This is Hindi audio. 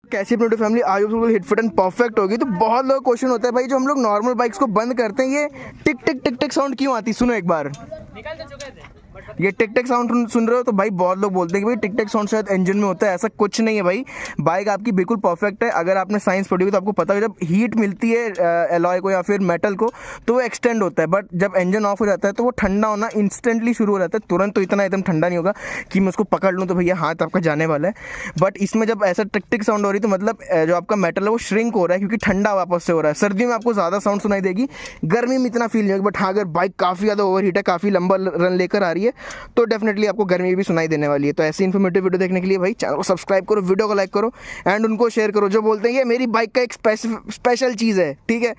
कैसी अपनी फैमिली आज बिल्कुल हिट फिट एंड परफेक्ट होगी। तो बहुत लोग क्वेश्चन होता है भाई, जो हम लोग नॉर्मल बाइक्स को बंद करते हैं ये टिक टिक टिक टिक साउंड क्यों आती है? सुनो एक बार, ये टिक टिक साउंड सुन रहे हो? तो भाई बहुत लोग बोलते हैं कि भाई टिक टिक साउंड शायद इंजन में होता है। ऐसा कुछ नहीं है भाई, बाइक आपकी बिल्कुल परफेक्ट है। अगर आपने साइंस पढ़ी होगी तो आपको पता है जब हीट मिलती है एलॉय को या फिर मेटल को तो वो एक्सटेंड होता है, बट जब इंजन ऑफ हो जाता है तो वो ठंडा होना इंस्टेंटली शुरू हो जाता है तुरंत। तो इतना एकदम ठंडा नहीं होगा कि मैं उसको पकड़ लूँ तो भैया हाथ आपका जाने वाला है। बट इसमें जब ऐसा टिक टिक साउंड हो रही तो मतलब जो आपका मेटल है वो श्रिंक हो रहा है, क्योंकि ठंडा वापस से हो रहा है। सर्दियों में आपको ज़्यादा साउंड सुनाई देगी, गर्मी में इतना फील नहीं होगा। बट हाँ, अगर बाइक काफ़ी ज़्यादा ओवर हीट है, काफ़ी लंबा रन लेकर आ रही है तो डेफिनेटली आपको गर्मी भी सुनाई देने वाली है। तो ऐसी इन्फॉर्मेटिव वीडियो देखने के लिए भाई चैनल को सब्सक्राइब करो, वीडियो को लाइक करो एंड उनको शेयर करो जो बोलते हैं ये मेरी बाइक का एक स्पेशल चीज़ है। ठीक है।